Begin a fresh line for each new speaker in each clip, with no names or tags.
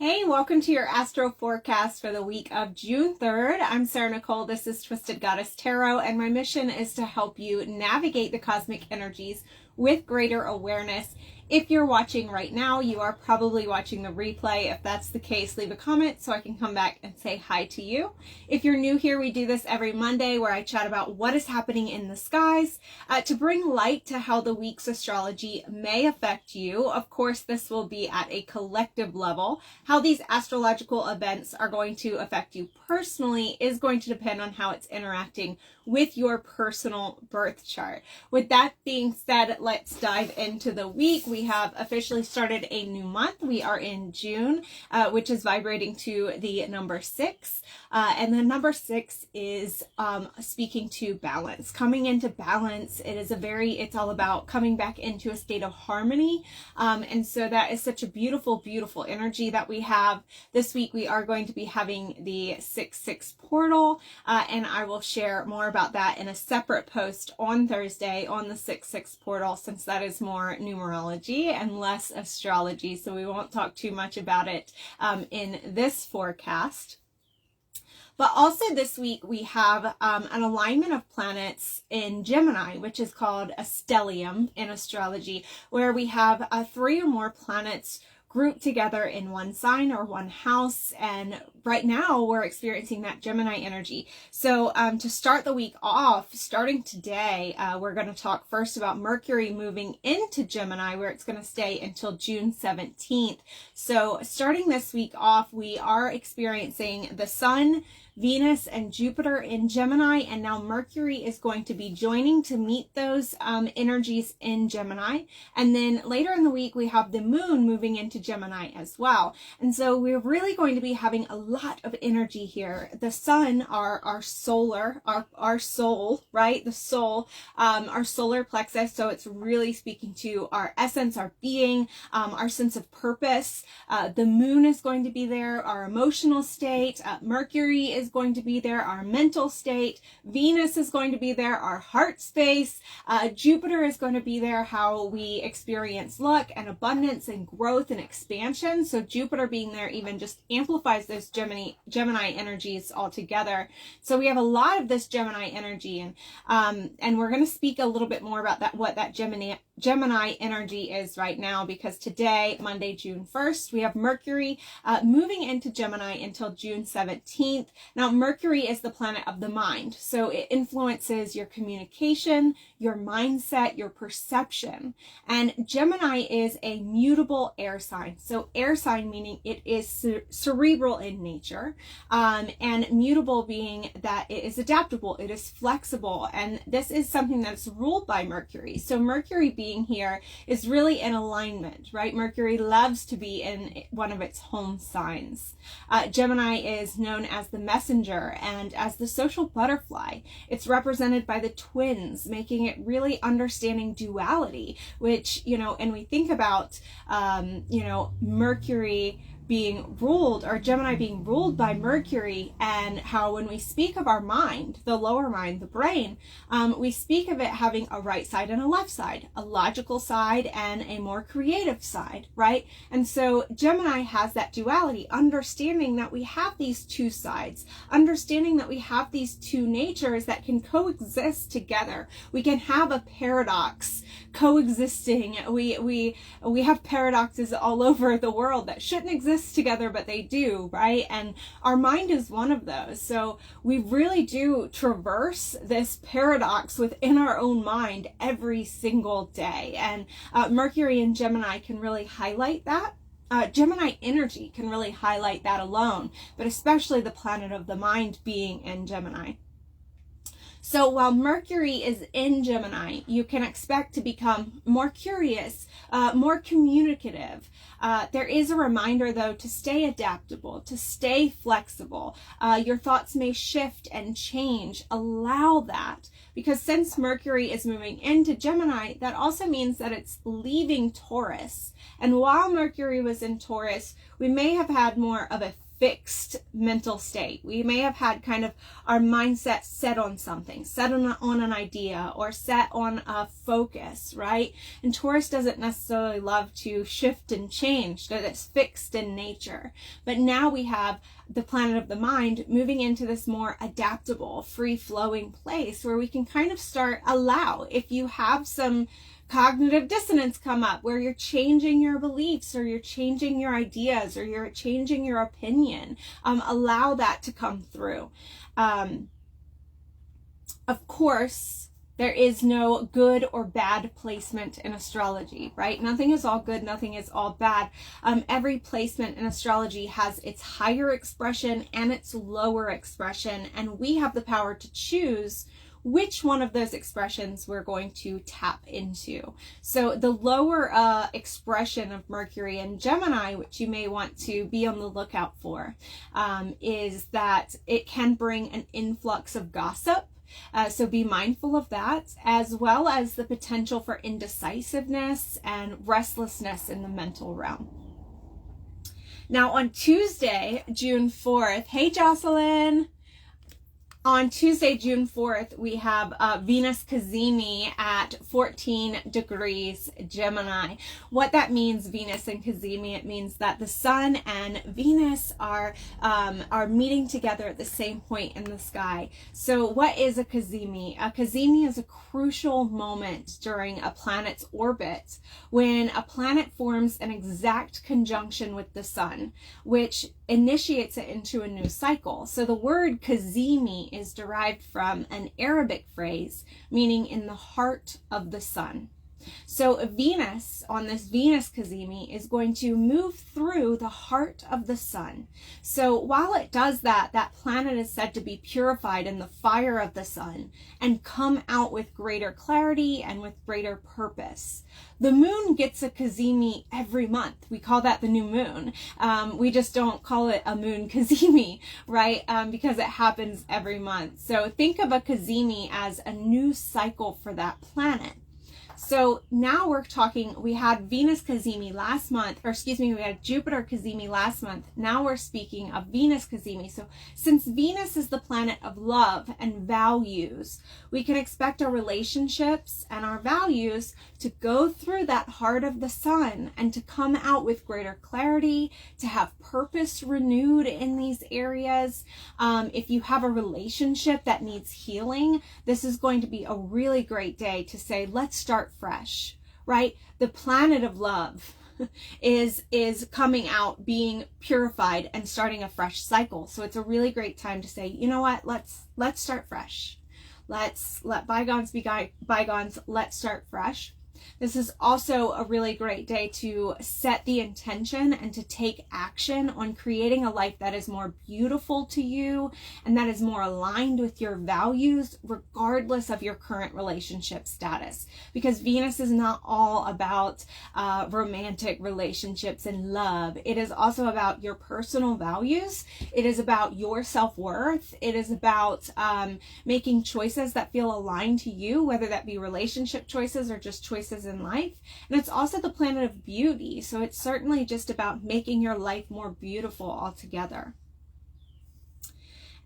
Hey, welcome to your Astro Forecast for the week of June 3rd. I'm Sarah Nicole. This is Twisted Goddess Tarot, and my mission is to help you navigate the cosmic energies with greater awareness. If you're watching right now, you are probably watching the replay. If that's the case, leave a comment so I can come back and say hi to you. If you're new here, we do this every Monday where I chat about what is happening in the skies to bring light to how the week's astrology may affect you. Of course, this will be at a collective level. How these astrological events are going to affect you personally is going to depend on how it's interacting with your personal birth chart. With that being said, let's dive into the week. We have officially started a new month. We are in June, which is vibrating to the number 6. And the number 6 is speaking to balance, coming into balance. It's all about coming back into a state of harmony. And so that is such a beautiful, beautiful energy that we have. This week, we are going to be having the 6-6 portal, and I will share more about that in a separate post on Thursday on the 6-6 portal, since that is more numerology and less astrology. So we won't talk too much about it in this forecast. But also this week we have an alignment of planets in Gemini, which is called a stellium in astrology, where we have 3 or more planets grouped together in one sign or one house. And right now we're experiencing that Gemini energy. So to start the week off, starting today, we're going to talk first about Mercury moving into Gemini, where it's going to stay until June 17th. So starting this week off, we are experiencing the Sun, Venus, and Jupiter in Gemini, and now Mercury is going to be joining to meet those energies in Gemini. And then later in the week, we have the Moon moving into Gemini as well. And so we're really going to be having a lot of energy here. The Sun, our soul, right? The soul, our solar plexus. So it's really speaking to our essence, our being, our sense of purpose. The Moon is going to be there, our emotional state. Mercury is going to be there, our mental state. Venus is going to be there, our heart space. Jupiter is going to be there, how we experience luck and abundance and growth and expansion. So Jupiter being there even just amplifies those Gemini energies altogether. So we have a lot of this Gemini energy, and we're going to speak a little bit more about that, what that Gemini energy is right now, because today, Monday, June 1st, we have Mercury moving into Gemini until June 17th. Now, Mercury is the planet of the mind, so it influences your communication, your mindset, your perception. And Gemini is a mutable air sign. So air sign meaning it is cerebral in nature, and mutable being that it is adaptable, it is flexible, and this is something that's ruled by Mercury. So Mercury being here is really in alignment, right? Mercury loves to be in one of its home signs. Gemini is known as the messenger and as the social butterfly. It's represented by the twins, making it really understanding duality, which, and we think about, Mercury being ruled, or Gemini being ruled by Mercury, and how when we speak of our mind, the lower mind, the brain, we speak of it having a right side and a left side, a logical side and a more creative side, right? And so Gemini has that duality, understanding that we have these two sides, understanding that we have these two natures that can coexist together. We can have a paradox coexisting. We have paradoxes all over the world that shouldn't exist together, but they do, right? And our mind is one of those. So we really do traverse this paradox within our own mind every single day. And Mercury and Gemini can really highlight that. Gemini energy can really highlight that alone, but especially the planet of the mind being in Gemini. So while Mercury is in Gemini, you can expect to become more curious, more communicative. There is a reminder, though, to stay adaptable, to stay flexible. Your thoughts may shift and change. Allow that, because since Mercury is moving into Gemini, that also means that it's leaving Taurus. And while Mercury was in Taurus, we may have had more of a fixed mental state. We may have had kind of our mindset set on something, set on an idea, or set on a focus, right? And Taurus doesn't necessarily love to shift and change, that it's fixed in nature. But now we have the planet of the mind moving into this more adaptable, free-flowing place where we can kind of start allow, if you have some cognitive dissonance come up where you're changing your beliefs or you're changing your ideas or you're changing your opinion, allow that to come through. Of course, there is no good or bad placement in astrology, right? Nothing is all good, nothing is all bad. Every placement in astrology has its higher expression and its lower expression, and we have the power to choose which one of those expressions we're going to tap into. So the lower expression of Mercury and Gemini, which you may want to be on the lookout for, is that it can bring an influx of gossip. So be mindful of that, as well as the potential for indecisiveness and restlessness in the mental realm. Now on Tuesday, June 4th, hey Jocelyn! On Tuesday, June 4th, we have Venus Cazimi at 14 degrees Gemini. What that means, Venus and Cazimi, it means that the Sun and Venus are meeting together at the same point in the sky. So what is a Cazimi? A Cazimi is a crucial moment during a planet's orbit when a planet forms an exact conjunction with the Sun, which initiates it into a new cycle. So the word Cazimi is derived from an Arabic phrase meaning in the heart of the sun. So Venus, on this Venus Cazimi, is going to move through the heart of the sun. So while it does that, that planet is said to be purified in the fire of the sun and come out with greater clarity and with greater purpose. The moon gets a Cazimi every month. We call that the new moon. We just don't call it a moon Cazimi, right? Because it happens every month. So think of a Cazimi as a new cycle for that planet. So now we're talking, we had Venus Cazimi last month, or excuse me, we had Jupiter Cazimi last month. Now we're speaking of Venus Cazimi. So since Venus is the planet of love and values, we can expect our relationships and our values to go through that heart of the sun and to come out with greater clarity, to have purpose renewed in these areas. If you have a relationship that needs healing, this is going to be a really great day to say, let's start fresh, right? The planet of love is coming out, being purified and starting a fresh cycle. So it's a really great time to say, you know what, let's start fresh. Let's let bygones be bygones. Let's start fresh. This is also a really great day to set the intention and to take action on creating a life that is more beautiful to you and that is more aligned with your values, regardless of your current relationship status. Because Venus is not all about romantic relationships and love. It is also about your personal values. It is about your self-worth. It is about making choices that feel aligned to you, whether that be relationship choices or just choices in life. And it's also the planet of beauty, so it's certainly just about making your life more beautiful altogether.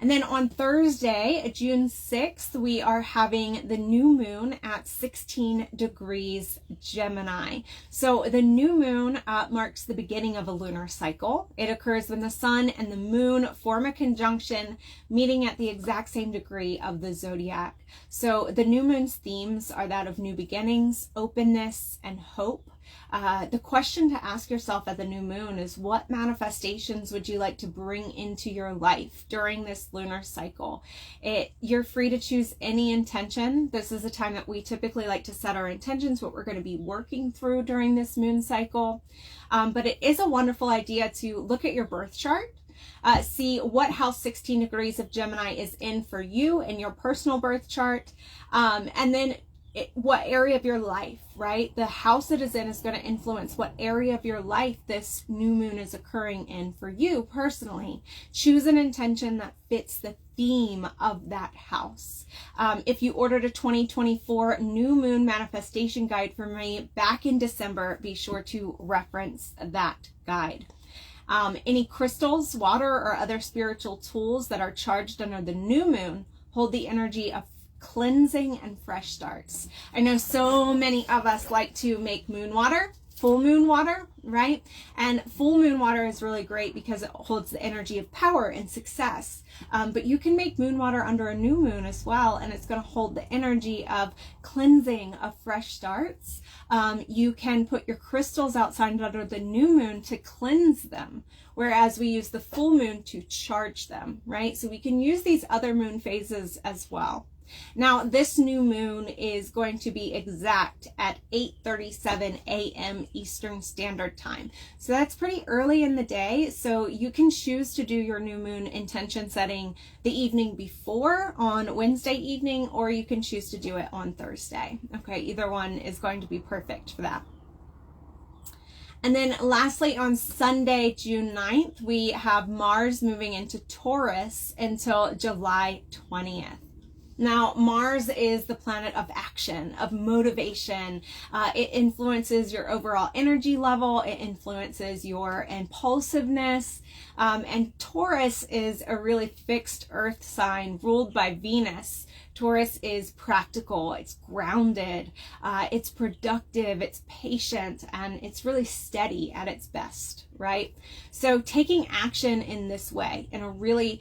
And then on Thursday, June 6th, we are having the new moon at 16 degrees Gemini. So the new moon marks the beginning of a lunar cycle. It occurs when the sun and the moon form a conjunction, meeting at the exact same degree of the zodiac. So the new moon's themes are that of new beginnings, openness, and hope. The question to ask yourself at the new moon is, what manifestations would you like to bring into your life during this lunar cycle? You're free to choose any intention. This is a time that we typically like to set our intentions, what we're going to be working through during this moon cycle. But it is a wonderful idea to look at your birth chart. See what house 16 degrees of Gemini is in for you in your personal birth chart. And then what area of your life, right? The house it is in is going to influence what area of your life this new moon is occurring in for you personally. Choose an intention that fits the theme of that house. If you ordered a 2024 new moon manifestation guide from me back in December, be sure to reference that guide. Any crystals, water, or other spiritual tools that are charged under the new moon hold the energy of cleansing and fresh starts. I know so many of us like to make moon water, full moon water, right? And full moon water is really great because it holds the energy of power and success. But you can make moon water under a new moon as well, and it's going to hold the energy of cleansing, of fresh starts. You can put your crystals outside under the new moon to cleanse them, whereas we use the full moon to charge them, right? So we can use these other moon phases as well. Now, this new moon is going to be exact at 8:37 a.m. Eastern Standard Time. So that's pretty early in the day. So you can choose to do your new moon intention setting the evening before on Wednesday evening, or you can choose to do it on Thursday. Okay, either one is going to be perfect for that. And then lastly, on Sunday, June 9th, we have Mars moving into Taurus until July 20th. Now, Mars is the planet of action, of motivation. It influences your overall energy level. It influences your impulsiveness. And Taurus is a really fixed earth sign ruled by Venus. Taurus is practical, it's grounded, it's productive, it's patient, and it's really steady at its best, right? So taking action in this way, in a really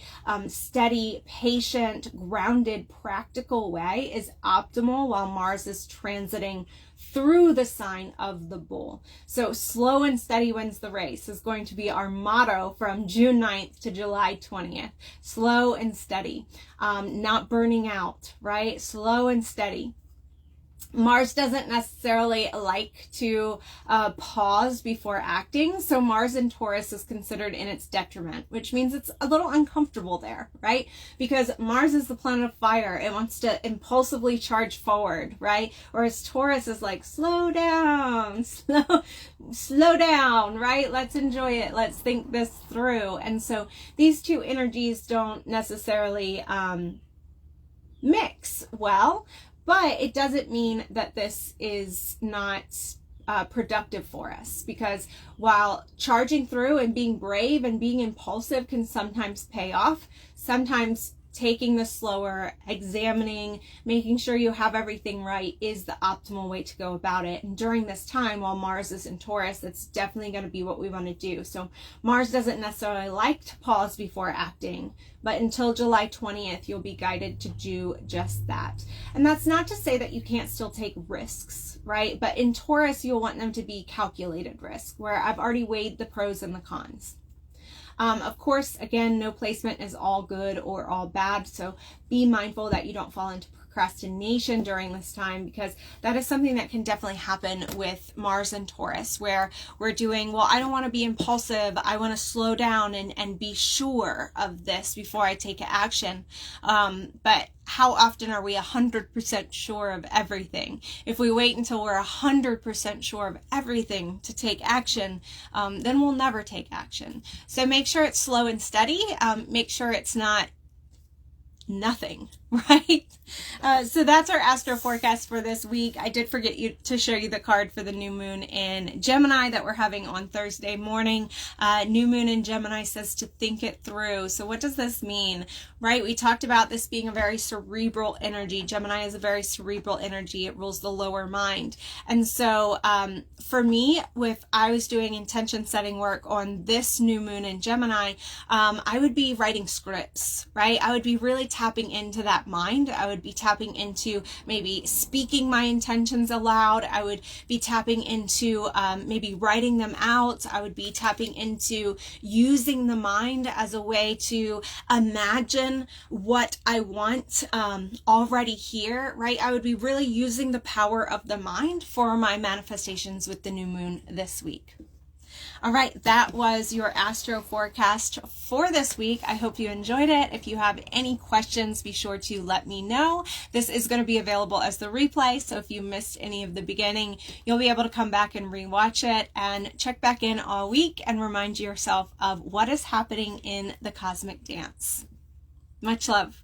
steady, patient, grounded, practical way is optimal while Mars is transiting through the sign of the bull. So slow and steady wins the race is going to be our motto from June 9th to July 20th. Slow and steady, not burning out, right? Slow and steady. Mars doesn't necessarily like to pause before acting. So Mars in Taurus is considered in its detriment, which means it's a little uncomfortable there, right? Because Mars is the planet of fire. It wants to impulsively charge forward, right? Whereas Taurus is like, slow down, slow down, right? Let's enjoy it. Let's think this through. And so these two energies don't necessarily mix well. But it doesn't mean that this is not productive for us, because while charging through and being brave and being impulsive can sometimes pay off, sometimes taking this slower, examining, making sure you have everything right is the optimal way to go about it. And during this time, while Mars is in Taurus, that's definitely going to be what we want to do. So Mars doesn't necessarily like to pause before acting, but until July 20th, you'll be guided to do just that. And that's not to say that you can't still take risks, right? But in Taurus, you'll want them to be calculated risk, where I've already weighed the pros and the cons. Of course, again, no placement is all good or all bad. So be mindful that you don't fall into procrastination during this time, because that is something that can definitely happen with Mars and Taurus, where we're doing, well, I don't want to be impulsive. I want to slow down and be sure of this before I take action. But how often are we 100% sure of everything? If we wait until we're 100% sure of everything to take action, then we'll never take action. So make sure it's slow and steady. Make sure it's not nothing, right? So that's our astro forecast for this week. I did forget to show you the card for the new moon in Gemini that we're having on Thursday morning. New moon in Gemini says to think it through. So what does this mean, right? We talked about this being a very cerebral energy. Gemini is a very cerebral energy. It rules the lower mind. And so for me, if I was doing intention setting work on this new moon in Gemini, I would be writing scripts, right? I would be really tapping into that mind. I would be tapping into maybe speaking my intentions aloud. I would be tapping into maybe writing them out. I would be tapping into using the mind as a way to imagine what I want already here, right? I would be really using the power of the mind for my manifestations with the new moon this week. All right, that was your astro forecast for this week. I hope you enjoyed it. If you have any questions, be sure to let me know. This is going to be available as the replay, so if you missed any of the beginning, you'll be able to come back and rewatch it and check back in all week and remind yourself of what is happening in the cosmic dance. Much love.